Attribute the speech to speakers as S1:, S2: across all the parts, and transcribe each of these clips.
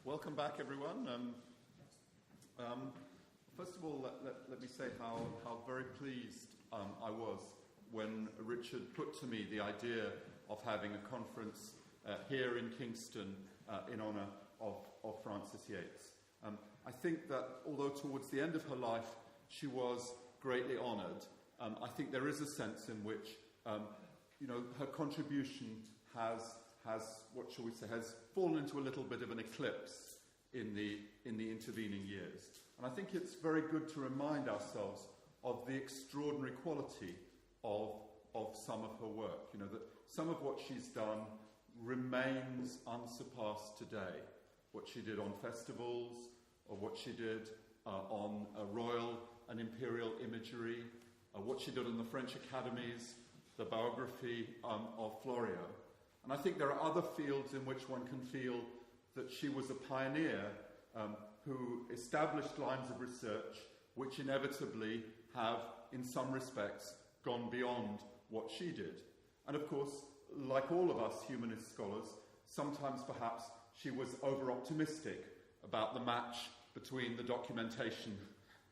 S1: Welcome back, everyone. First of all, let me say how very pleased I was when Richard put to me the idea of having a conference here in Kingston in honour of Frances Yates. I think that although towards the end of her life she was greatly honoured, I think there is a sense in which her contribution has what shall we say, has fallen into a little bit of an eclipse in the intervening years. And I think it's very good to remind ourselves of the extraordinary quality of some of her work. That some of what she's done remains unsurpassed today. What she did on festivals, or what she did on royal and imperial imagery, what she did on the French academies, the biography of Florio. And I think there are other fields in which one can feel that she was a pioneer who established lines of research which inevitably have, in some respects, gone beyond what she did. And of course, like all of us humanist scholars, sometimes perhaps she was over-optimistic about the match between the documentation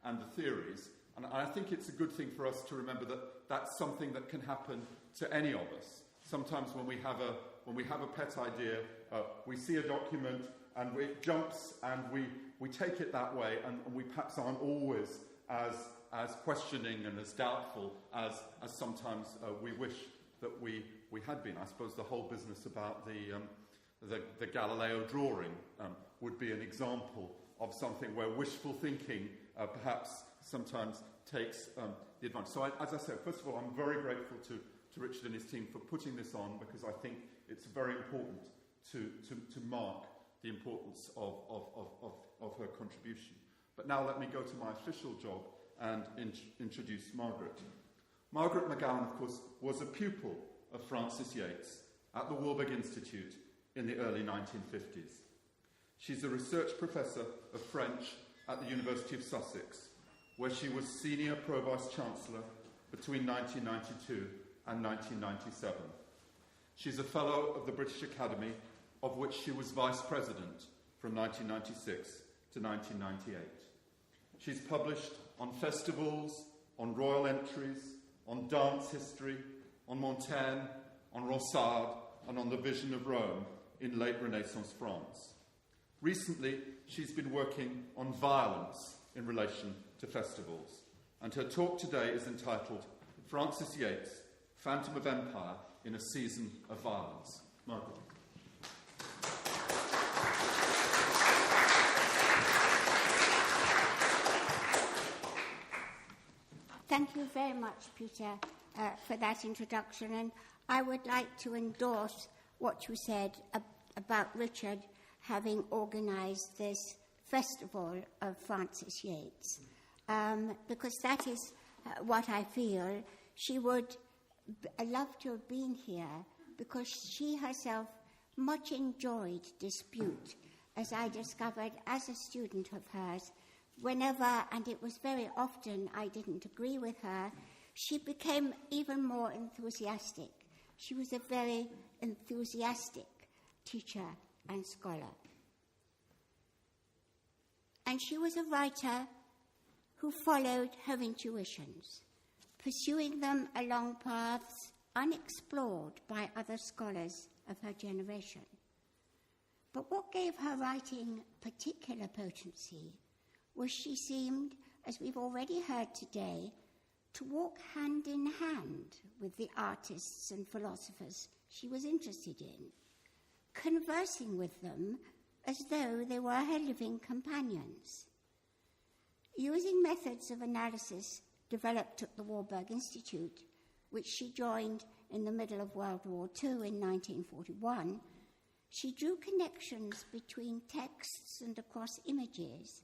S1: and the theories. And I think it's a good thing for us to remember that that's something that can happen to any of us. Sometimes when we have a pet idea, we see a document and it jumps and we take it that way, and we perhaps aren't always as questioning and as doubtful as sometimes we wish that we had been. I suppose the whole business about the Galileo drawing would be an example of something where wishful thinking perhaps sometimes takes the advantage. So as I said, first of all, I'm very grateful to Richard and his team for putting this on, because I think it's very important to mark the importance of her contribution. But now let me go to my official job and introduce Margaret. Margaret McGowan, of course, was a pupil of Frances Yates at the Warburg Institute in the early 1950s. She's a research professor of French at the University of Sussex, where she was senior Pro-Vice-Chancellor between 1992 and 1997. She's a Fellow of the British Academy, of which she was Vice President from 1996 to 1998. She's published on festivals, on royal entries, on dance history, on Montaigne, on Ronsard, and on the vision of Rome in late Renaissance France. Recently, she's been working on violence in relation to festivals, and her talk today is entitled Frances Yates, Phantom of Empire in a Season of Violence. Margaret.
S2: Thank you very much, Peter, for that introduction, and I would like to endorse what you said about Richard having organised this festival of Frances Yates, because that is what I feel. She would love to have been here, because she herself much enjoyed dispute, as I discovered as a student of hers. Whenever, and it was very often, I didn't agree with her, she became even more enthusiastic. She was a very enthusiastic teacher and scholar. And she was a writer who followed her intuitions, pursuing them along paths unexplored by other scholars of her generation. But what gave her writing particular potency was she seemed, as we've already heard today, to walk hand in hand with the artists and philosophers she was interested in, conversing with them as though they were her living companions. Using methods of analysis developed at the Warburg Institute, which she joined in the middle of World War II in 1941, she drew connections between texts and across images,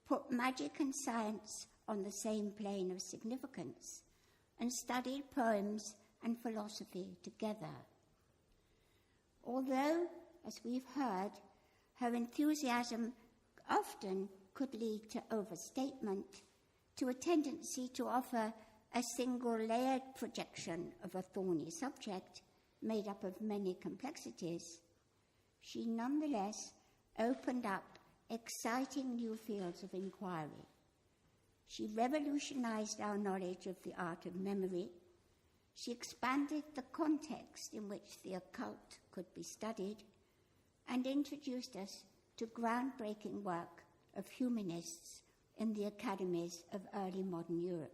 S2: put magic and science on the same plane of significance, and studied poems and philosophy together. Although, as we've heard, her enthusiasm often could lead to overstatement, to a tendency to offer a single layered projection of a thorny subject made up of many complexities, she nonetheless opened up exciting new fields of inquiry. She revolutionized our knowledge of the art of memory. She expanded the context in which the occult could be studied and introduced us to groundbreaking work of humanists in the academies of early modern Europe.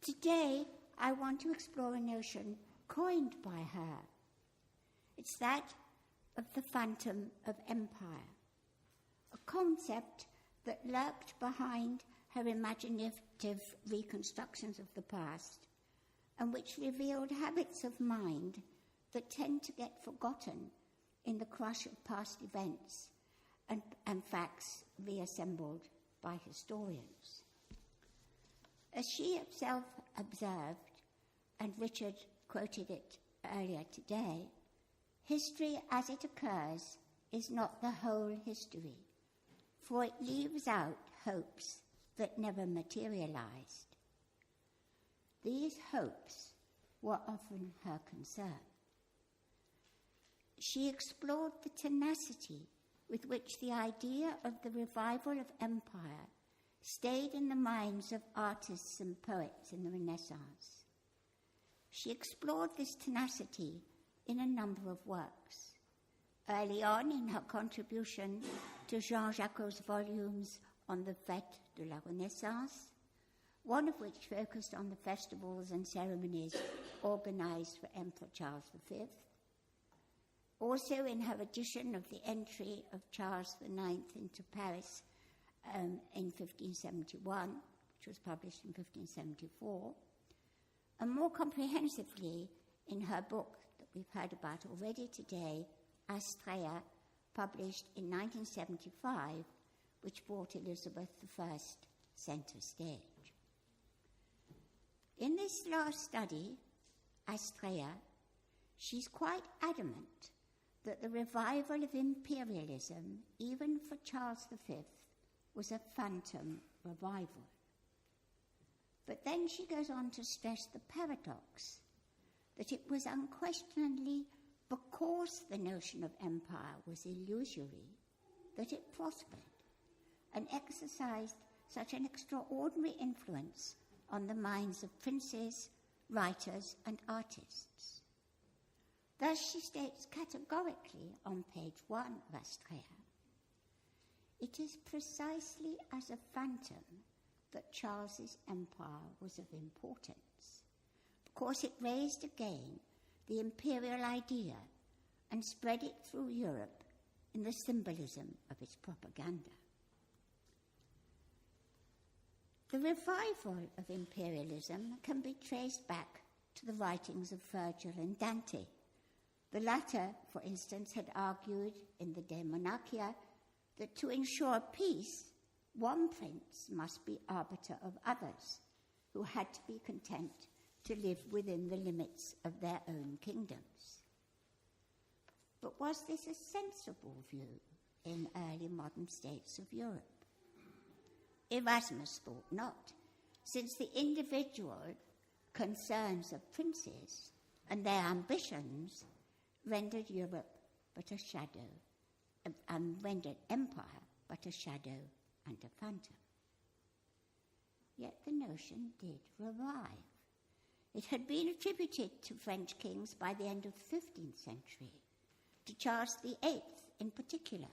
S2: Today, I want to explore a notion coined by her. It's that of the phantom of empire, a concept that lurked behind her imaginative reconstructions of the past and which revealed habits of mind that tend to get forgotten in the crush of past events and facts reassembled by historians. As she herself observed, and Richard quoted it earlier today, history as it occurs is not the whole history, for it leaves out hopes that never materialized. These hopes were often her concern. She explored the tenacity with which the idea of the revival of empire stayed in the minds of artists and poets in the Renaissance. She explored this tenacity in a number of works. Early on in her contribution to Jean Jacot's volumes on the Fête de la Renaissance, one of which focused on the festivals and ceremonies organized for Emperor Charles V. Also in her edition of the entry of Charles IX into Paris in 1571, which was published in 1574, and more comprehensively in her book that we've heard about already today, Astrea, published in 1975, which brought Elizabeth I centre stage. In this last study, Astrea, she's quite adamant that the revival of imperialism, even for Charles V, was a phantom revival. But then she goes on to stress the paradox that it was unquestionably because the notion of empire was illusory that it prospered and exercised such an extraordinary influence on the minds of princes, writers, and artists. Thus she states categorically on page 1 of Astrea, it is precisely as a phantom that Charles's empire was of importance, because it raised again the imperial idea and spread it through Europe in the symbolism of its propaganda. The revival of imperialism can be traced back to the writings of Virgil and Dante. The latter, for instance, had argued in the De Monarchia that to ensure peace, one prince must be arbiter of others, who had to be content to live within the limits of their own kingdoms. But was this a sensible view in early modern states of Europe? Erasmus thought not, since the individual concerns of princes and their ambitions rendered Europe but a shadow, and rendered empire but a shadow and a phantom. Yet the notion did revive. It had been attributed to French kings by the end of the 15th century, to Charles VIII in particular,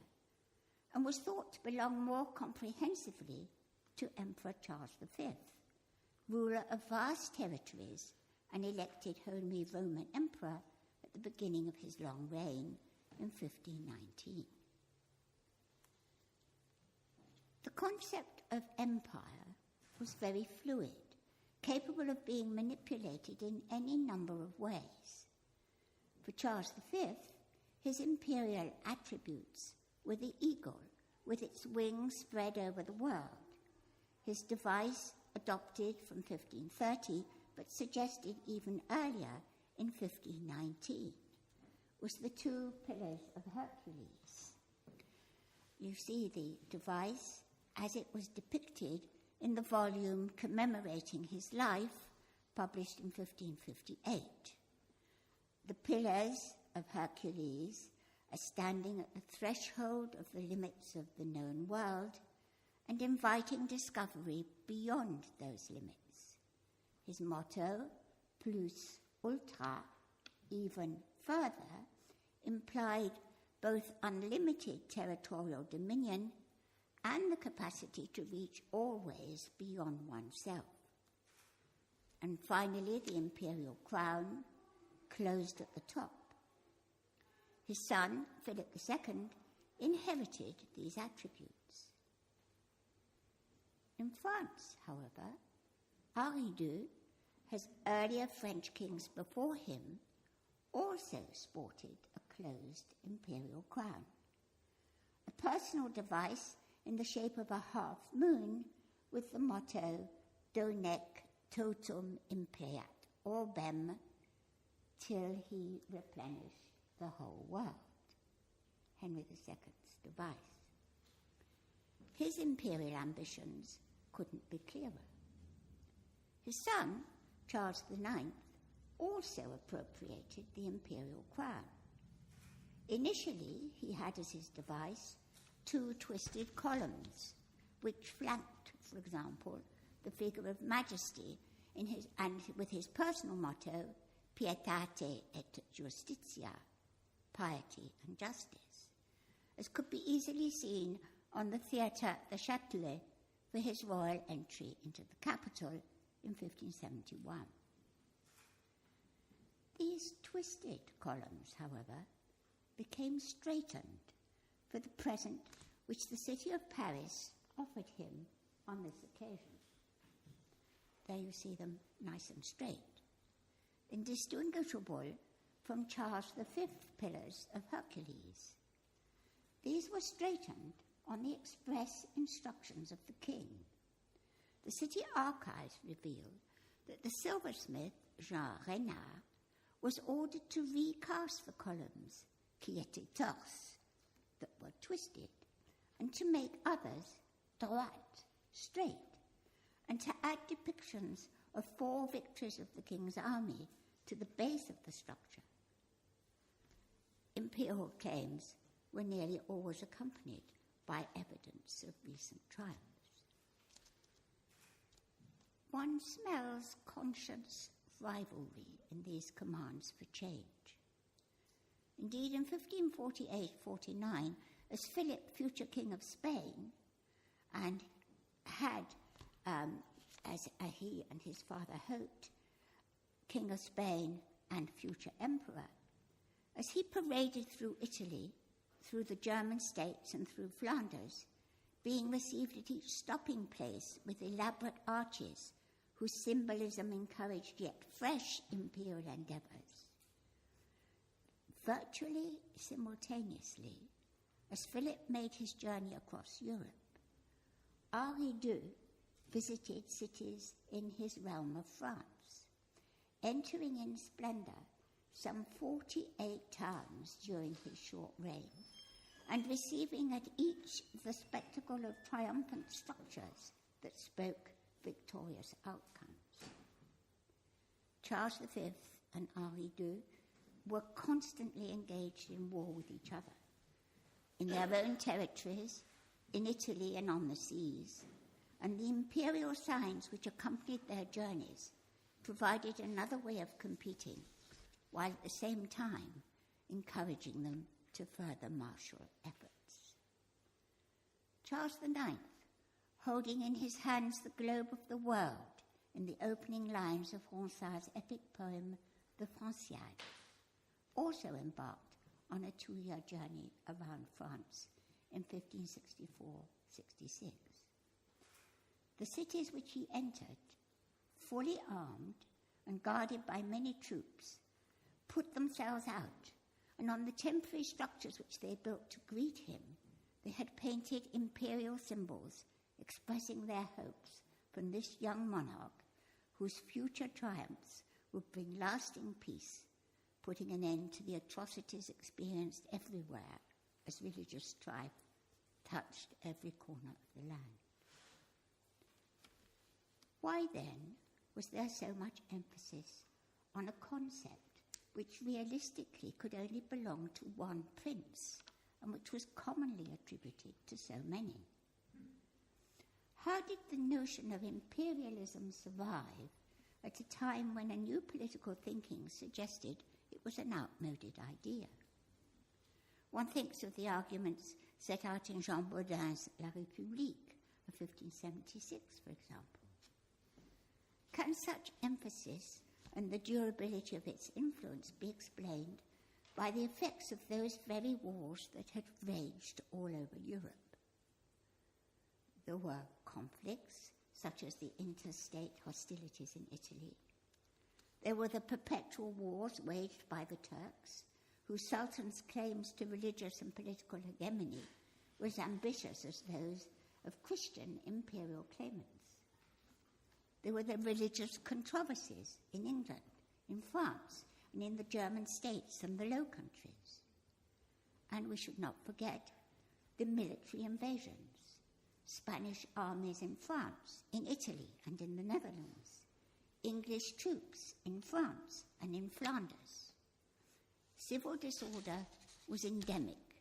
S2: and was thought to belong more comprehensively to Emperor Charles V, ruler of vast territories and elected Holy Roman Emperor at the beginning of his long reign in 1519. The concept of empire was very fluid, capable of being manipulated in any number of ways. For Charles V, his imperial attributes were the eagle, with its wings spread over the world. His device, adopted from 1530, but suggested even earlier in 1519, was the two pillars of Hercules. You see the device as it was depicted in the volume commemorating his life, published in 1558. The pillars of Hercules as standing at the threshold of the limits of the known world and inviting discovery beyond those limits. His motto, plus ultra, even further, implied both unlimited territorial dominion and the capacity to reach always beyond oneself. And finally, the imperial crown closed at the top. His son, Philip II, inherited these attributes. In France, however, Henri II, as earlier French kings before him, also sported a closed imperial crown, a personal device in the shape of a half-moon with the motto Donec totum imperiat, orbem, till he replenished the whole world. Henry II's device. His imperial ambitions couldn't be clearer. His son, Charles IX, also appropriated the imperial crown. Initially, he had as his device 2 twisted columns, which flanked, for example, the figure of Majesty and with his personal motto, Pietate et Justitia, piety and justice, as could be easily seen on the Theatre the Châtelet for his royal entry into the capital in 1571. These twisted columns, however, became straightened for the present which the city of Paris offered him on this occasion. There you see them nice and straight, indistinguishable from Charles V's pillars of Hercules. These were straightened on the express instructions of the king. The city archives reveal that the silversmith, Jean Renard, was ordered to recast the columns, qui étaient torses, that were twisted, and to make others, droites, straight, and to add depictions of 4 victories of the king's army to the base of the structure. Imperial claims were nearly always accompanied by evidence of recent triumphs. One smells conscious rivalry in these commands for change. Indeed, in 1548-49, as Philip, future King of Spain, and had, as he and his father hoped, King of Spain and future Emperor, as he paraded through Italy, through the German states and through Flanders, being received at each stopping place with elaborate arches whose symbolism encouraged yet fresh imperial endeavours. Virtually simultaneously, as Philip made his journey across Europe, Henri II visited cities in his realm of France, entering in splendour some 48 towns during his short reign, and receiving at each the spectacle of triumphant structures that spoke victorious outcomes. Charles V and Henri II were constantly engaged in war with each other, in their own territories, in Italy and on the seas, and the imperial signs which accompanied their journeys provided another way of competing, while at the same time encouraging them to further martial efforts. Charles IX, holding in his hands the globe of the world in the opening lines of Ronsard's epic poem, The Franciade, also embarked on a 2-year journey around France in 1564-66. The cities which he entered, fully armed and guarded by many troops, put themselves out, and on the temporary structures which they built to greet him, they had painted imperial symbols expressing their hopes from this young monarch whose future triumphs would bring lasting peace, putting an end to the atrocities experienced everywhere as religious strife touched every corner of the land. Why then was there so much emphasis on a concept which realistically could only belong to one prince, and which was commonly attributed to so many. How did the notion of imperialism survive at a time when a new political thinking suggested it was an outmoded idea? One thinks of the arguments set out in Jean Baudin's La République of 1576, for example. Can such emphasis and the durability of its influence be explained by the effects of those very wars that had raged all over Europe? There were conflicts, such as the interstate hostilities in Italy. There were the perpetual wars waged by the Turks, whose sultans' claims to religious and political hegemony were as ambitious as those of Christian imperial claimants. There were the religious controversies in England, in France, and in the German states and the Low Countries. And we should not forget the military invasions, Spanish armies in France, in Italy, and in the Netherlands, English troops in France and in Flanders. Civil disorder was endemic,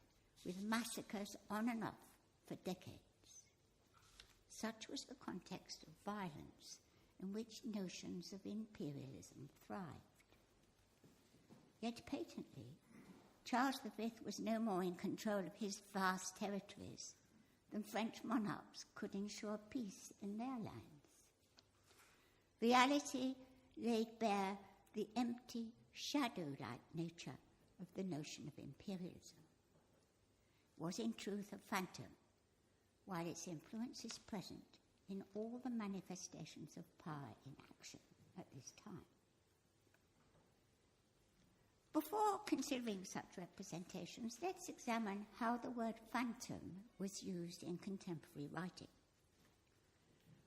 S2: with massacres on and off for decades. Such was the context of violence in which notions of imperialism thrived. Yet patently, Charles V was no more in control of his vast territories than French monarchs could ensure peace in their lands. Reality laid bare the empty, shadow-like nature of the notion of imperialism. It was in truth a phantom, while its influence is present in all the manifestations of power in action at this time. Before considering such representations, let's examine how the word phantom was used in contemporary writing.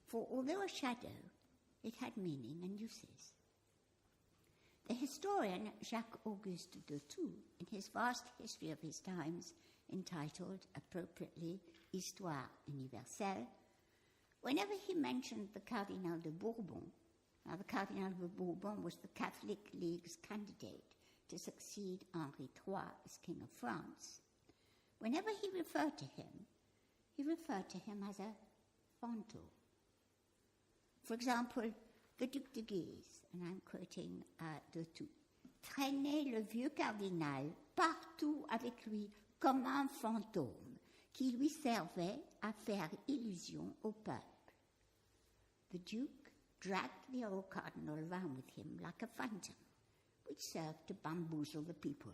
S2: For although a shadow, it had meaning and uses. The historian Jacques-Auguste de Thou, in his vast history of his times, entitled appropriately Histoire universelle, whenever he mentioned the Cardinal de Bourbon, now the Cardinal de Bourbon was the Catholic League's candidate to succeed Henri III as King of France, whenever he referred to him as a fantôme. For example, the Duc de Guise, and I'm quoting de Thou, traînait le vieux cardinal partout avec lui comme un fantôme qui lui servait à faire illusion au peuple. The Duke dragged the old cardinal around with him like a phantom, which served to bamboozle the people,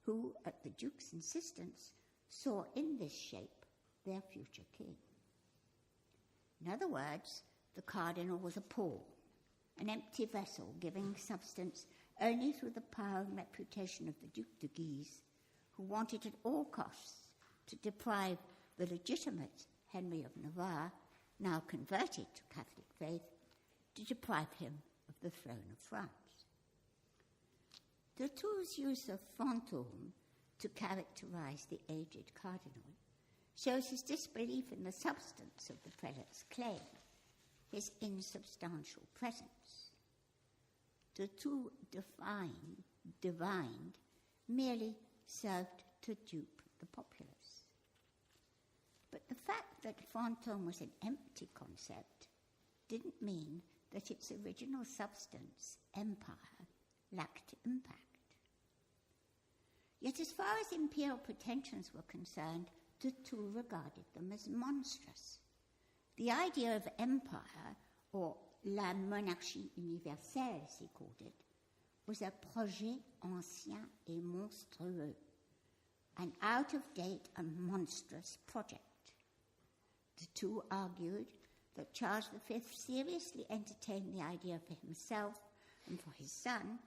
S2: who, at the Duke's insistence, saw in this shape their future king. In other words, the cardinal was a pawn, an empty vessel giving substance only through the power and reputation of the Duc de Guise, who wanted at all costs to deprive the legitimate Henry of Navarre, now converted to Catholic faith, to deprive him of the throne of France. De Thou's use of fantôme to characterize the aged cardinal shows his disbelief in the substance of the prelate's claim, his insubstantial presence. De Thou divined merely served to dupe the populace. But the fact that fantôme was an empty concept didn't mean that its original substance, empire, lacked impact. Yet as far as imperial pretensions were concerned, de Thou regarded them as monstrous. The idea of empire, or la monarchie universelle, as he called it, was a projet ancien et monstrueux, an out-of-date and monstrous project. De Thou argued that Charles V seriously entertained the idea for himself and for his son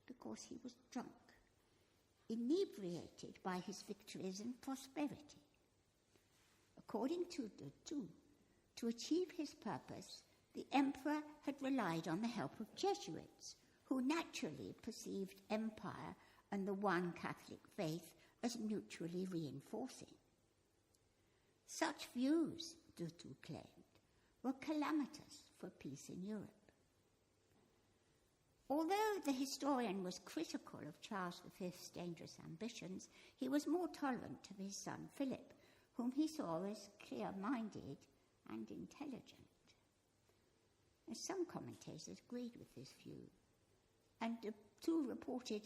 S2: because he was drunk, inebriated by his victories and prosperity. According to de Thou, to achieve his purpose, the emperor had relied on the help of Jesuits, who naturally perceived empire and the one Catholic faith as mutually reinforcing. Such views, de Thou claimed, were calamitous for peace in Europe. Although the historian was critical of Charles V's dangerous ambitions, he was more tolerant of his son Philip, whom he saw as clear-minded and intelligent. And some commentators agreed with this view, and the two reported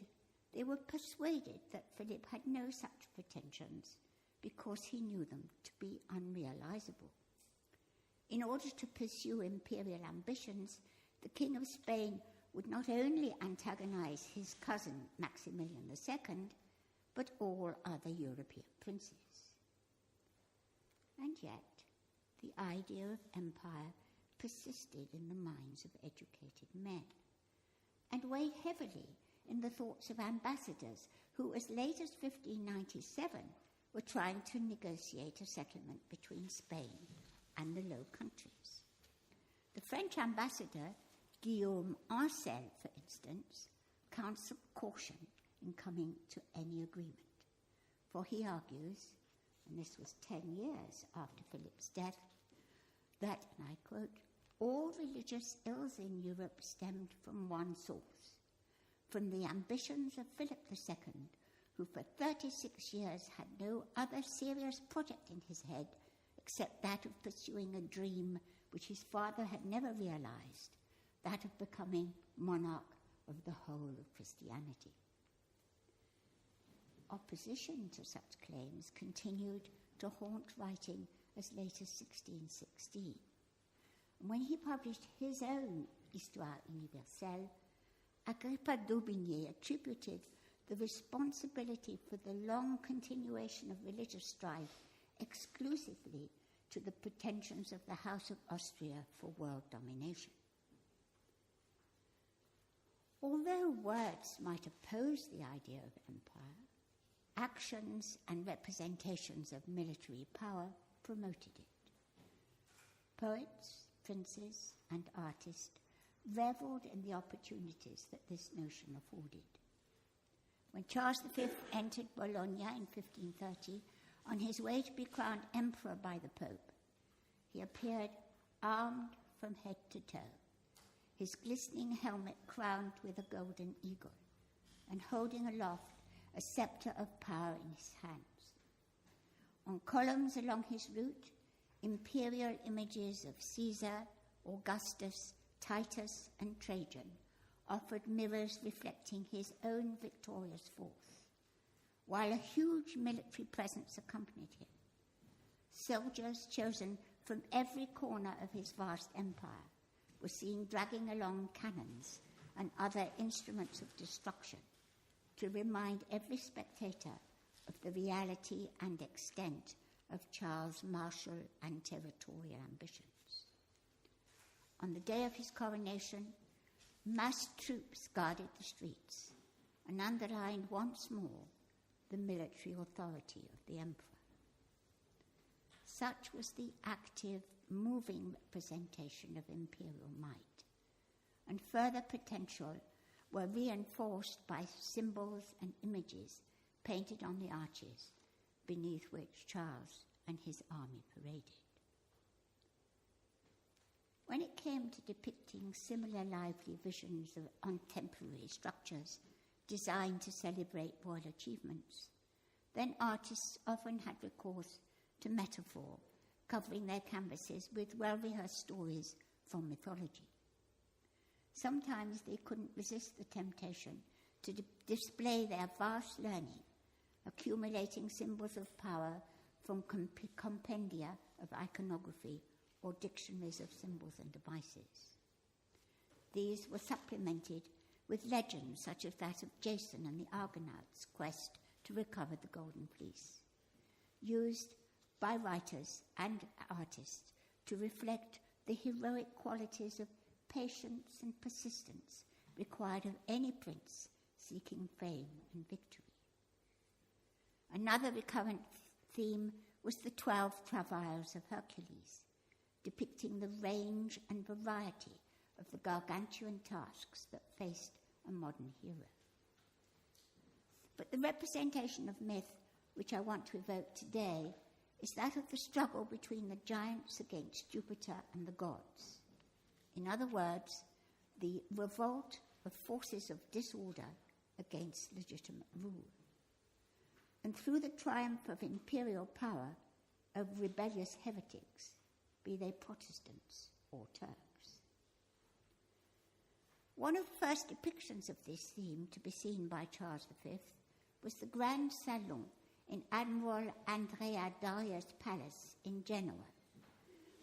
S2: they were persuaded that Philip had no such pretensions because he knew them to be unrealizable. In order to pursue imperial ambitions, the King of Spain would not only antagonize his cousin Maximilian II, but all other European princes. And yet, the idea of empire persisted in the minds of educated men, and weighed heavily in the thoughts of ambassadors who, as late as 1597, were trying to negotiate a settlement between Spain and the Low Countries. The French ambassador, Guillaume Ancel, for instance, counselled caution in coming to any agreement, for he argues, and this was 10 years after Philip's death, that, and I quote, all religious ills in Europe stemmed from one source, from the ambitions of Philip II, who for 36 years had no other serious project in his head except that of pursuing a dream which his father had never realized, that of becoming monarch of the whole of Christianity. Opposition to such claims continued to haunt writing as late as 1616. When he published his own Histoire universelle, Agrippa d'Aubigné attributed the responsibility for the long continuation of religious strife exclusively to the pretensions of the House of Austria for world domination. Although words might oppose the idea of empire, actions and representations of military power promoted it. Poets, princes, and artists revelled in the opportunities that this notion afforded. When Charles V entered Bologna in 1530, on his way to be crowned emperor by the Pope, he appeared armed from head to toe, his glistening helmet crowned with a golden eagle, and holding aloft a sceptre of power in his hands. On columns along his route, imperial images of Caesar, Augustus, Titus, and Trajan offered mirrors reflecting his own victorious force, while a huge military presence accompanied him. Soldiers chosen from every corner of his vast empire were seen dragging along cannons and other instruments of destruction to remind every spectator of the reality and extent of Charles' martial and territorial ambitions. On the day of his coronation, massed troops guarded the streets and underlined once more the military authority of the emperor. Such was the active, moving representation of imperial might, and further potential were reinforced by symbols and images painted on the arches beneath which Charles and his army paraded. When it came to depicting similar lively visions of contemporary structures designed to celebrate royal achievements, then artists often had recourse to metaphor, covering their canvases with well-rehearsed stories from mythology. Sometimes they couldn't resist the temptation to display their vast learning, accumulating symbols of power from compendia of iconography or dictionaries of symbols and devices. These were supplemented with legends such as that of Jason and the Argonauts' quest to recover the Golden Fleece, used by writers and artists to reflect the heroic qualities of patience and persistence required of any prince seeking fame and victory. Another recurrent theme was the 12 travails of Hercules, depicting the range and variety of the gargantuan tasks that faced a modern hero. But the representation of myth which I want to evoke today is that of the struggle between the giants against Jupiter and the gods. In other words, the revolt of forces of disorder against legitimate rule, and through the triumph of imperial power over rebellious heretics, be they Protestants or Turks. One of the first depictions of this theme to be seen by Charles V was the Grand Salon in Admiral Andrea Daria's palace in Genoa,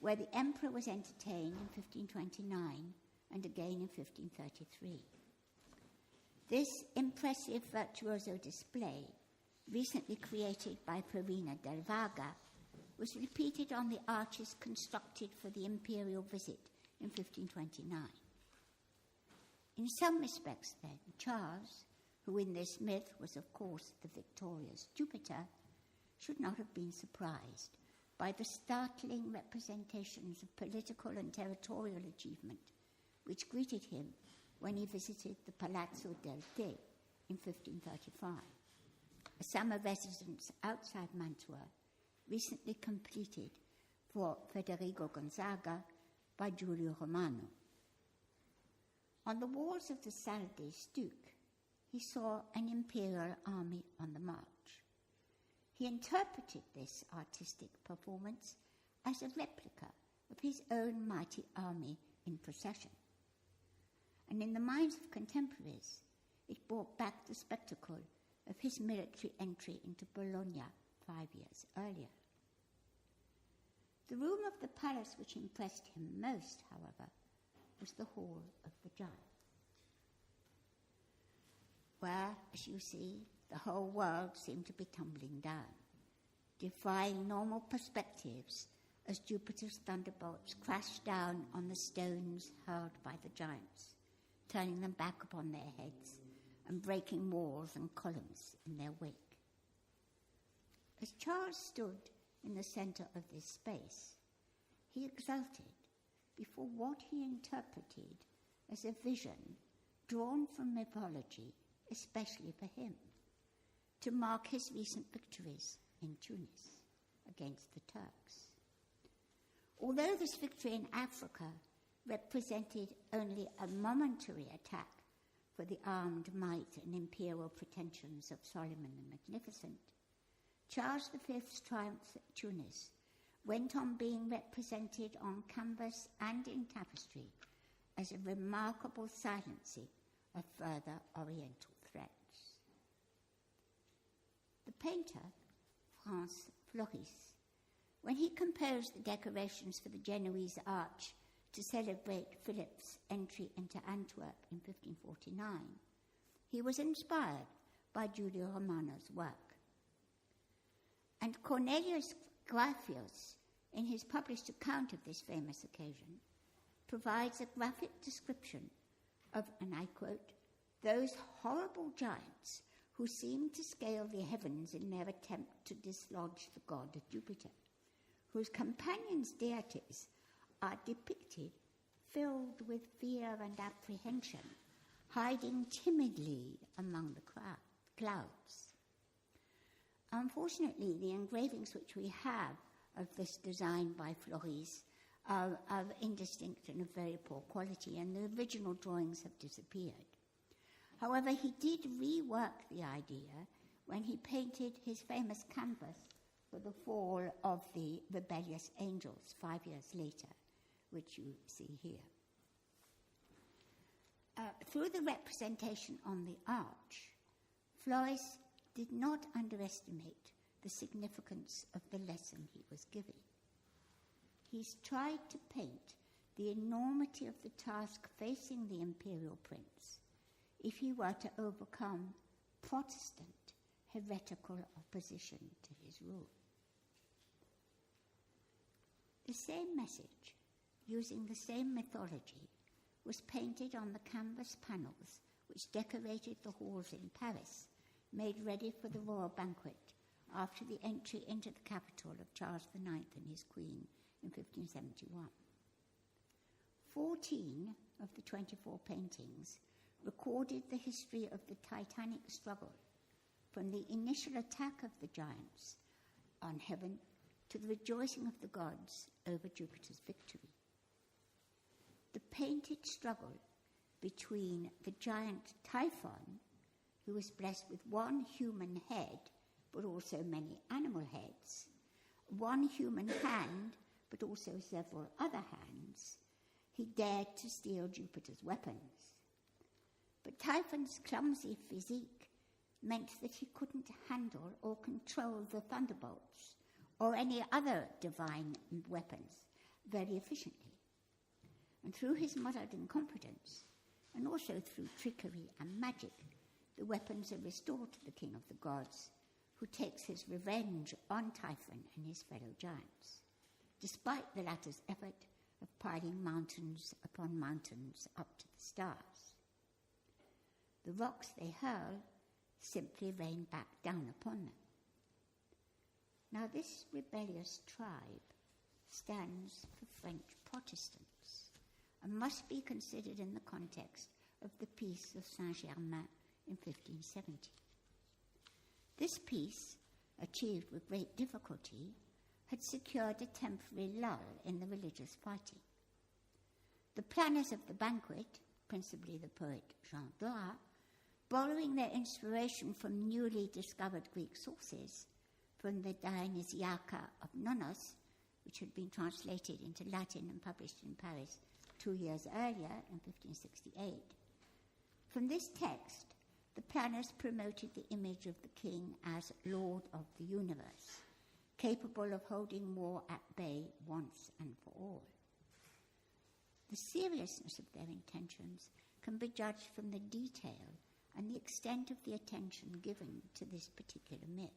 S2: where the emperor was entertained in 1529 and again in 1533. This impressive virtuoso display, recently created by Farina del Vaga, was repeated on the arches constructed for the imperial visit in 1529. In some respects, then, Charles, who in this myth was, of course, the victorious Jupiter, should not have been surprised by the startling representations of political and territorial achievement which greeted him when he visited the Palazzo del Te in 1535, a summer residence outside Mantua, recently completed for Federico Gonzaga by Giulio Romano. On the walls of the Salle des Stucs, he saw an imperial army on the march. He interpreted this artistic performance as a replica of his own mighty army in procession. And in the minds of contemporaries, it brought back the spectacle of his military entry into Bologna 5 years earlier. The room of the palace which impressed him most, however, was the Hall of the Giants, where, as you see, the whole world seemed to be tumbling down, defying normal perspectives as Jupiter's thunderbolts crashed down on the stones hurled by the giants, turning them back upon their heads and breaking walls and columns in their wake. As Charles stood in the centre of this space, he exulted before what he interpreted as a vision drawn from mythology, especially for him, to mark his recent victories in Tunis against the Turks. Although this victory in Africa represented only a momentary attack for the armed might and imperial pretensions of Solomon the Magnificent, Charles V's triumphs at Tunis went on being represented on canvas and in tapestry as a remarkable silencing of further Oriental threats. The painter, Frances Yates, when he composed the decorations for the Genoese arch to celebrate Philip's entry into Antwerp in 1549, he was inspired by Giulio Romano's work. And Cornelius Graphius, in his published account of this famous occasion, provides a graphic description of, and I quote, those horrible giants who seem to scale the heavens in their attempt to dislodge the god Jupiter, whose companions' deities are depicted filled with fear and apprehension, hiding timidly among the clouds. Unfortunately, the engravings which we have of this design by Floris are indistinct and of very poor quality, and the original drawings have disappeared. However, he did rework the idea when he painted his famous canvas for the fall of the rebellious angels 5 years later, which you see here. Through the representation on the arch, Floris did not underestimate the significance of the lesson he was giving. He's tried to paint the enormity of the task facing the imperial prince if he were to overcome Protestant heretical opposition to his rule. The same message, using the same mythology, was painted on the canvas panels which decorated the halls in Paris, made ready for the royal banquet after the entry into the capital of Charles IX and his queen in 1571. 14 of the 24 paintings recorded the history of the titanic struggle, from the initial attack of the giants on heaven to the rejoicing of the gods over Jupiter's victory. The painted struggle between the giant Typhon, who was blessed with one human head, but also many animal heads, one human hand, but also several other hands. He dared to steal Jupiter's weapons. But Typhon's clumsy physique meant that he couldn't handle or control the thunderbolts or any other divine weapons very efficiently. And through his muddled incompetence, and also through trickery and magic, the weapons are restored to the king of the gods, who takes his revenge on Typhon and his fellow giants, despite the latter's effort of piling mountains upon mountains up to the stars. The rocks they hurl simply rain back down upon them. Now this rebellious tribe stands for French Protestants and must be considered in the context of the Peace of Saint-Germain in 1570. This peace, achieved with great difficulty, had secured a temporary lull in the religious fighting. The planners of the banquet, principally the poet Jean Dorat, borrowing their inspiration from newly discovered Greek sources, from the Dionysiaca of Nonnos, which had been translated into Latin and published in Paris 2 years earlier, in 1568. From this text, the planners promoted the image of the king as Lord of the universe, capable of holding war at bay once and for all. The seriousness of their intentions can be judged from the detail and the extent of the attention given to this particular myth.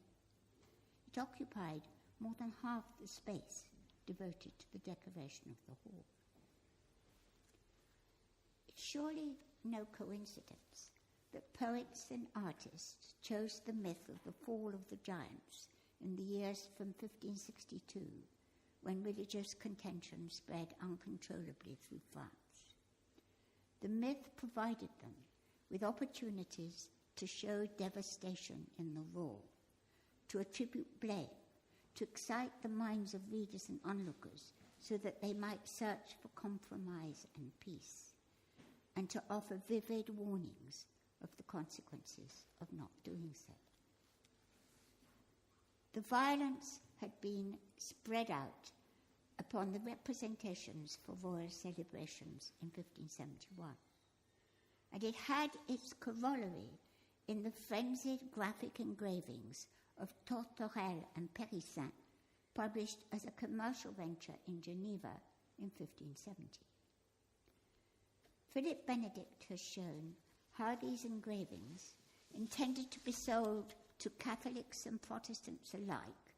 S2: It occupied more than half the space devoted to the decoration of the hall. It's surely no coincidence that poets and artists chose the myth of the fall of the giants in the years from 1562, when religious contention spread uncontrollably through France. The myth provided them with opportunities to show devastation in the raw, to attribute blame, to excite the minds of readers and onlookers so that they might search for compromise and peace, and to offer vivid warnings of the consequences of not doing so. The violence had been spread out upon the representations for royal celebrations in 1571, and it had its corollary in the frenzied graphic engravings of Tortorel and Périssin, published as a commercial venture in Geneva in 1570. Philip Benedict has shown how these engravings, intended to be sold to Catholics and Protestants alike,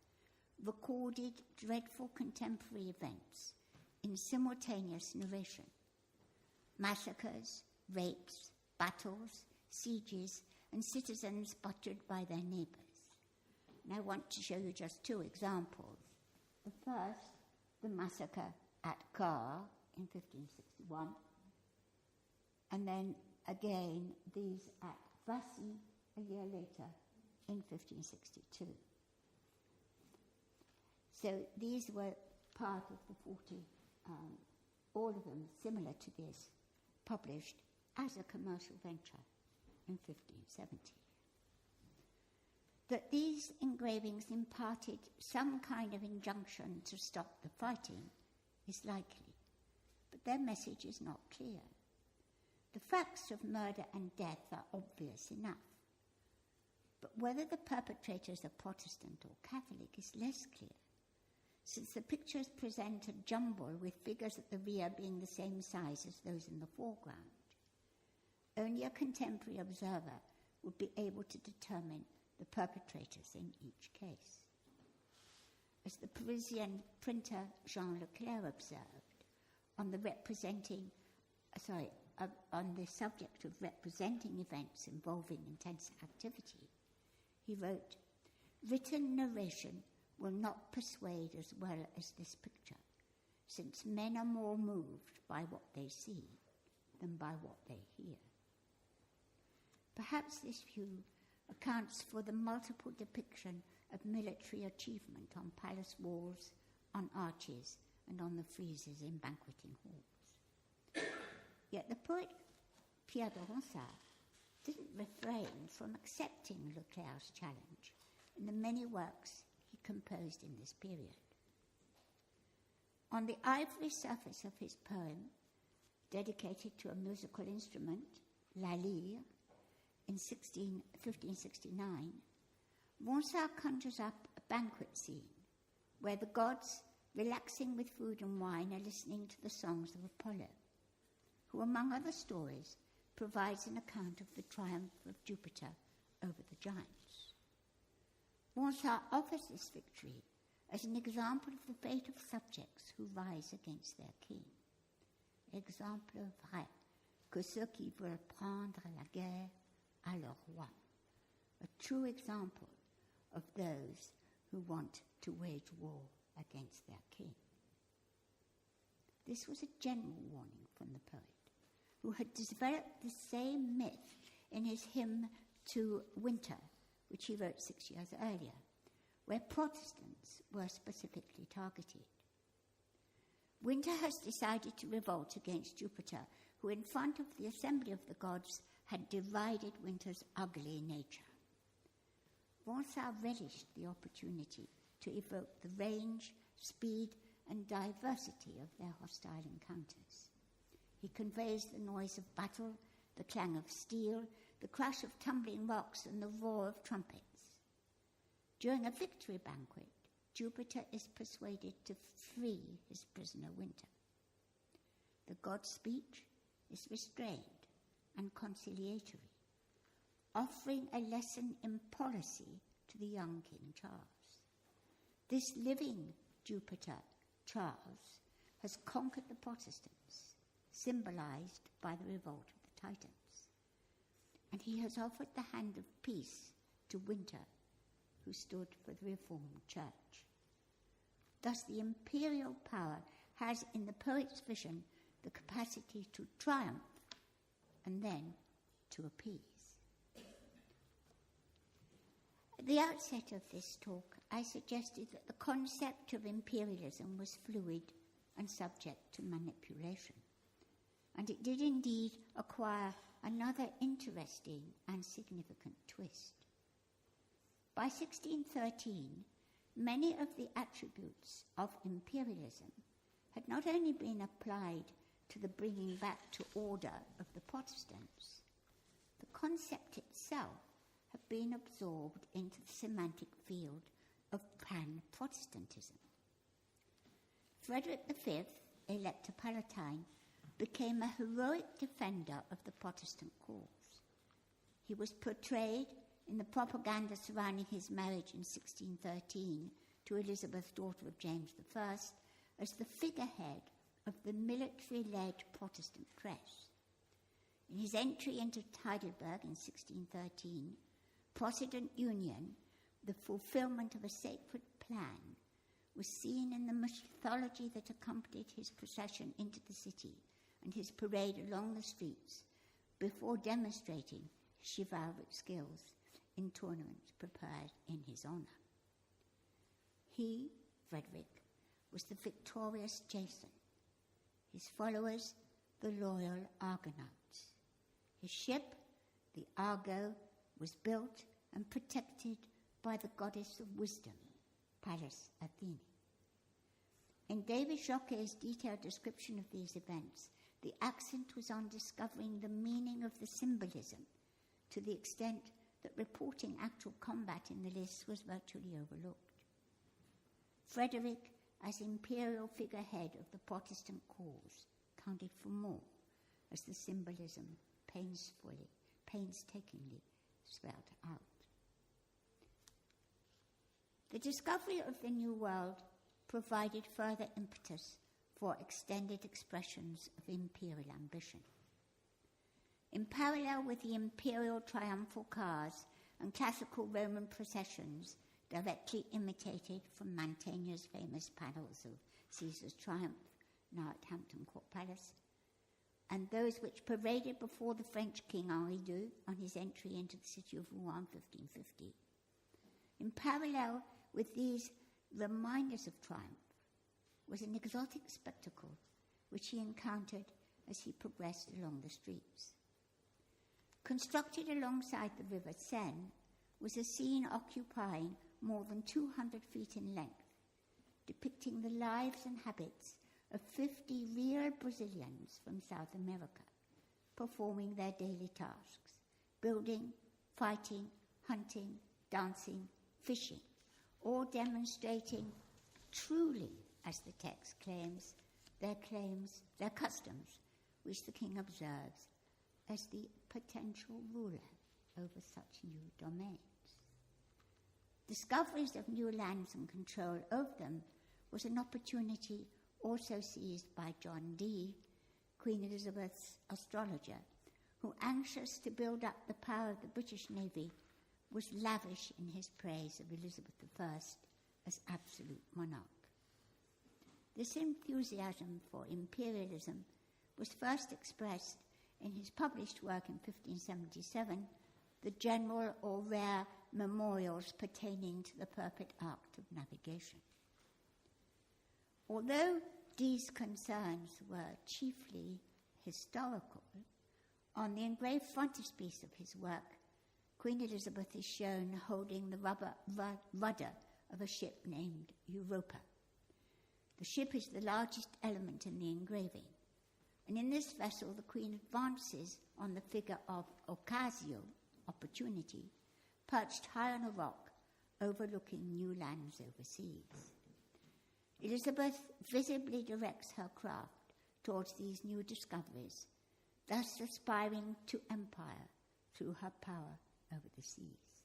S2: recorded dreadful contemporary events in simultaneous narration: massacres, rapes, battles, sieges, and citizens butchered by their neighbours. And I want to show you just two examples. The first, the massacre at Cour in 1561, and then again these at Vassy a year later in 1562. So these were part of the 40, all of them similar to this, published as a commercial venture in 1570. That these engravings imparted some kind of injunction to stop the fighting is likely, but their message is not clear. The facts of murder and death are obvious enough, but whether the perpetrators are Protestant or Catholic is less clear, since the pictures present a jumble with figures at the rear being the same size as those in the foreground. Only a contemporary observer would be able to determine the perpetrators in each case. As the Parisian printer Jean Leclerc observed, on the subject of representing events involving intense activity, he wrote, "Written narration will not persuade as well as this picture, since men are more moved by what they see than by what they hear." Perhaps this view accounts for the multiple depiction of military achievement on palace walls, on arches, and on the friezes in banqueting halls. Yet the poet Pierre de Ronsard didn't refrain from accepting Leclerc's challenge in the many works he composed in this period. On the ivory surface of his poem, dedicated to a musical instrument, la lyre, in 1569, Ronsard conjures up a banquet scene where the gods, relaxing with food and wine, are listening to the songs of Apollo, who, among other stories, provides an account of the triumph of Jupiter over the giants. Ronsard offers this victory as an example of the fate of subjects who rise against their king. Exemple vrai, que ceux qui veulent prendre la guerre à leur roi. A true example of those who want to wage war against their king. This was a general warning from the poet, who had developed the same myth in his hymn to Winter, which he wrote 6 years earlier, where Protestants were specifically targeted. Winter has decided to revolt against Jupiter, who in front of the assembly of the gods had derided Winter's ugly nature. Ronsard relished the opportunity to evoke the range, speed, and diversity of their hostile encounters. He conveys the noise of battle, the clang of steel, the crash of tumbling rocks, and the roar of trumpets. During a victory banquet, Jupiter is persuaded to free his prisoner Winter. The god's speech is restrained and conciliatory, offering a lesson in policy to the young King Charles. This living Jupiter, Charles, has conquered the Protestants, symbolized by the revolt of the Titans, and he has offered the hand of peace to Winter, who stood for the Reformed Church. Thus, the imperial power has, in the poet's vision, the capacity to triumph and then to appease. At the outset of this talk, I suggested that the concept of imperialism was fluid and subject to manipulation, and it did indeed acquire another interesting and significant twist. By 1613, many of the attributes of imperialism had not only been applied to the bringing back to order of the Protestants, the concept itself had been absorbed into the semantic field of pan-Protestantism. Frederick V, Elector Palatine, became a heroic defender of the Protestant cause. He was portrayed in the propaganda surrounding his marriage in 1613 to Elizabeth, daughter of James I, as the figurehead of the military-led Protestant press. In his entry into Heidelberg in 1613, Protestant union, the fulfillment of a sacred plan, was seen in the mythology that accompanied his procession into the city and his parade along the streets before demonstrating his chivalric skills in tournaments prepared in his honour. He, Frederick, was the victorious Jason, his followers the loyal Argonauts. His ship, the Argo, was built and protected by the goddess of wisdom, Pallas Athene. In David Jocquet's detailed description of these events, the accent was on discovering the meaning of the symbolism, to the extent that reporting actual combat in the lists was virtually overlooked. Frederick, as imperial figurehead of the Protestant cause, counted for more, as the symbolism painstakingly spelled out. The discovery of the New World provided further impetus for extended expressions of imperial ambition. In parallel with the imperial triumphal cars and classical Roman processions directly imitated from Montaigne's famous panels of Caesar's Triumph, now at Hampton Court Palace, and those which paraded before the French King Henri II on his entry into the city of Rouen in 1550. In parallel with these reminders of triumph was an exotic spectacle which he encountered as he progressed along the streets. Constructed alongside the River Seine, was a scene occupying more than 200 feet in length, depicting the lives and habits of 50 real Brazilians from South America, performing their daily tasks, building, fighting, hunting, dancing, fishing, all demonstrating truly, as the text claims, their customs, which the king observes as the potential ruler over such new domains. Discoveries of new lands and control over them was an opportunity also seized by John Dee, Queen Elizabeth's astrologer, who, anxious to build up the power of the British Navy, was lavish in his praise of Elizabeth I as absolute monarch. This enthusiasm for imperialism was first expressed in his published work in 1577, The General or Rare Memorials Pertaining to the Perfect Art of Navigation. Although these concerns were chiefly historical, on the engraved frontispiece of his work, Queen Elizabeth is shown holding the rudder of a ship named Europa. The ship is the largest element in the engraving, and in this vessel the Queen advances on the figure of Ocasio, opportunity, perched high on a rock overlooking new lands overseas. Elizabeth visibly directs her craft towards these new discoveries, thus aspiring to empire through her power over the seas.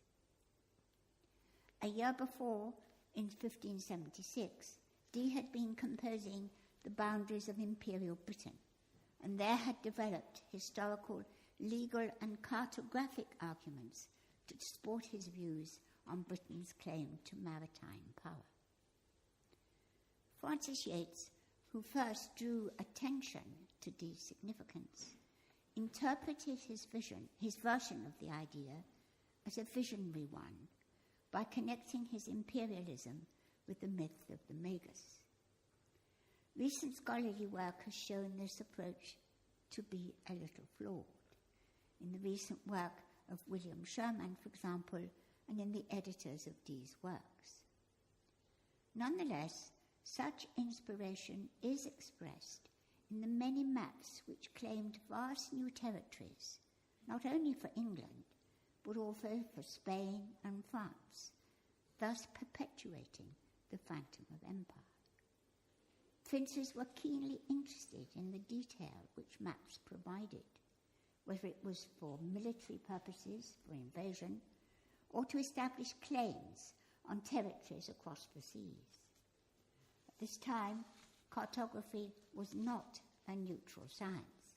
S2: A year before, in 1576, Dee had been composing the boundaries of imperial Britain, and there had developed historical, legal, and cartographic arguments to support his views on Britain's claim to maritime power. Frances Yates, who first drew attention to Dee's significance, interpreted his version of the idea as a visionary one by connecting his imperialism with the myth of the Magus. Recent scholarly work has shown this approach to be a little flawed. In the recent work of William Sherman, for example, and in the editors of Dee's works. Nonetheless, such inspiration is expressed in the many maps which claimed vast new territories, not only for England, but also for Spain and France, thus perpetuating the phantom of empire. Princes were keenly interested in the detail which maps provided, whether it was for military purposes, for invasion, or to establish claims on territories across the seas. At this time, cartography was not a neutral science,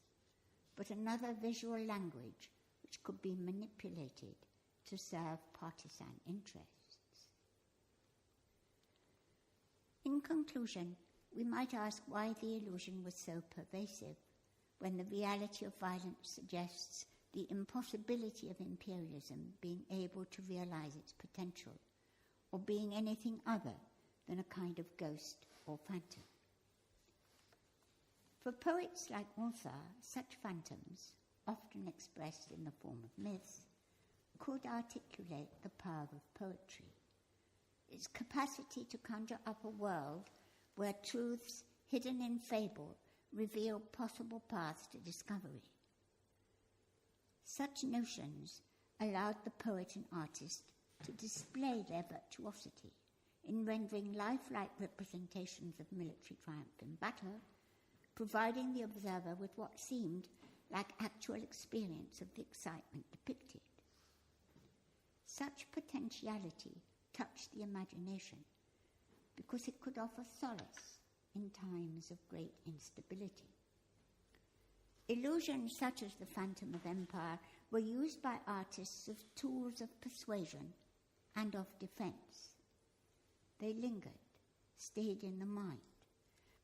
S2: but another visual language which could be manipulated to serve partisan interests. In conclusion, we might ask why the illusion was so pervasive when the reality of violence suggests the impossibility of imperialism being able to realize its potential, or being anything other than a kind of ghost or phantom. For poets like Ronsard, such phantoms, often expressed in the form of myths, could articulate the power of poetry, its capacity to conjure up a world where truths hidden in fable reveal possible paths to discovery. Such notions allowed the poet and artist to display their virtuosity in rendering lifelike representations of military triumph in battle, providing the observer with what seemed like actual experience of the excitement depicted. Such potentiality touched the imagination because it could offer solace in times of great instability. Illusions such as the Phantom of Empire were used by artists as tools of persuasion and of defense. They lingered, stayed in the mind.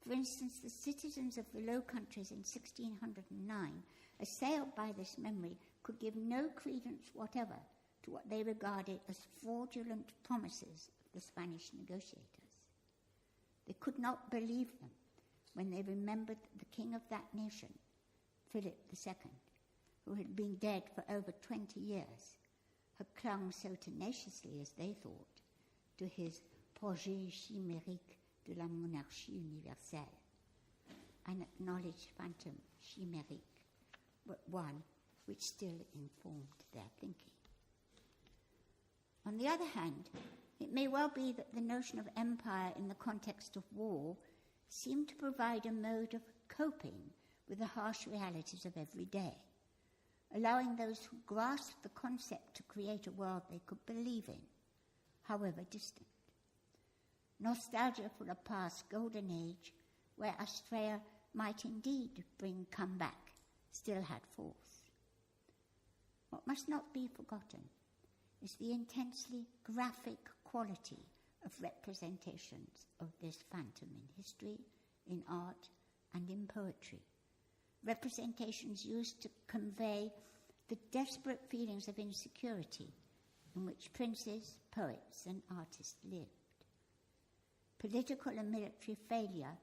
S2: For instance, the citizens of the Low Countries in 1609, assailed by this memory, could give no credence whatever to what they regarded as fraudulent promises of the Spanish negotiators. They could not believe them when they remembered that the king of that nation, Philip II, who had been dead for over 20 years, had clung so tenaciously, as they thought, to his projet chimérique de la monarchie universelle, an acknowledged phantom chimérique, but one which still informed their thinking. On the other hand, it may well be that the notion of empire in the context of war seemed to provide a mode of coping with the harsh realities of every day, allowing those who grasped the concept to create a world they could believe in, however distant. Nostalgia for a past golden age where Astrea might indeed bring comeback still had force. What must not be forgotten is the intensely graphic quality of representations of this phantom in history, in art, and in poetry. Representations used to convey the desperate feelings of insecurity in which princes, poets, and artists lived. Political and military failure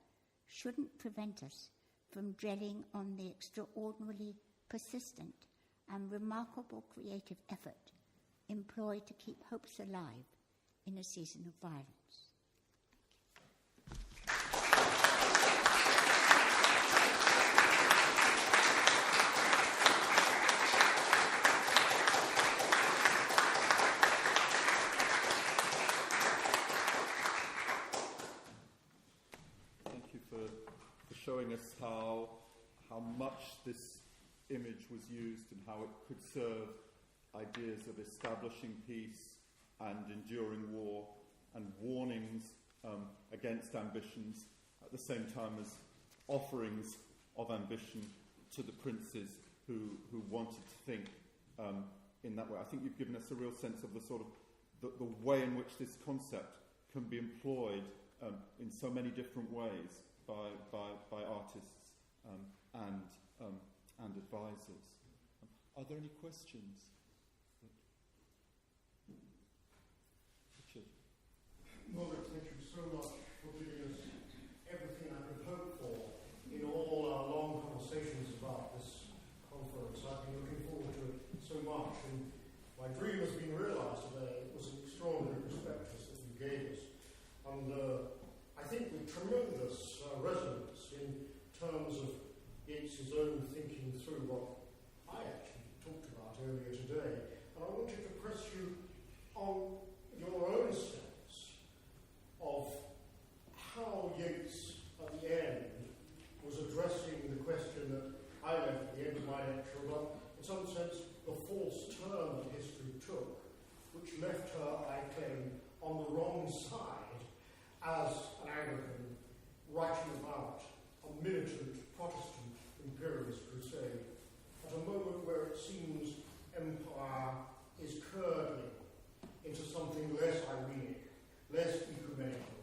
S2: shouldn't prevent us from dwelling on the extraordinarily persistent and remarkable creative effort employed to keep hopes alive in a season of violence.
S1: Thank you for showing us how much this image was used and how it could serve ideas of establishing peace and enduring war and warnings against ambitions at the same time as offerings of ambition to the princes who wanted to think in that way. I think you've given us a real sense of the sort of the way in which this concept can be employed in so many different ways by artists and advisors. Are there any questions?
S3: Margaret, thank you so much for giving us everything I could hope for in all our long conversations about this conference. I've been looking forward to it so much, and my dream has been realised today. It was an extraordinary prospectus that you gave us, and I think with tremendous resonance in terms of Yeats's own thinking through what I actually talked about earlier today. And I wanted to press you on your own sense of how Yeats, at the end, was addressing the question that I left at the end of my lecture about, in some sense, the false turn that history took, which left her, I claim, on the wrong side as an Anglican writing about a militant Protestant imperialist crusade, at a moment where it seems empire is curdling into something less ironic, less ecumenical,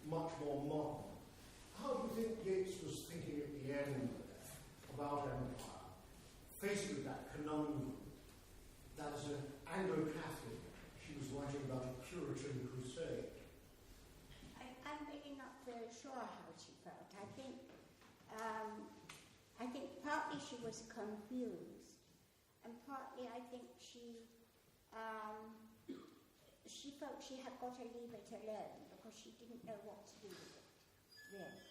S3: much more modern. How do you think Yeats was thinking at the end about empire, faced with that conundrum that as an Anglo-Catholic she was writing about a Puritan crusade?
S2: I'm really not very sure how she felt. I think partly she was confused, and partly I think she felt she had got to leave it alone because she didn't know what to do with it, really.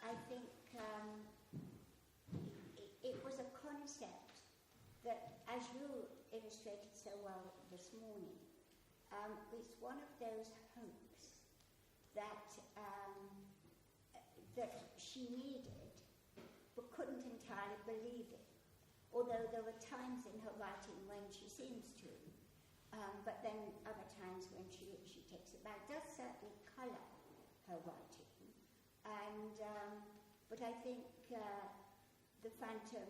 S2: I think it was a concept that, as you illustrated so well this morning, it's one of those hopes that she needed but couldn't entirely believe it, although there were times in her writing when she seems to. But then other times when she takes it back, does certainly colour her writing. And but I think the Phantom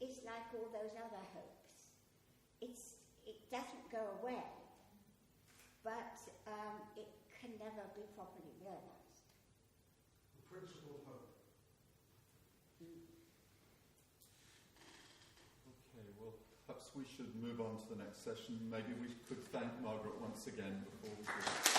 S2: is like all those other hopes. It doesn't go away, but it can never be properly realised.
S3: The principle of hope.
S1: Okay, well, perhaps we should move on to the next session. Maybe we could thank Margaret once again before we do.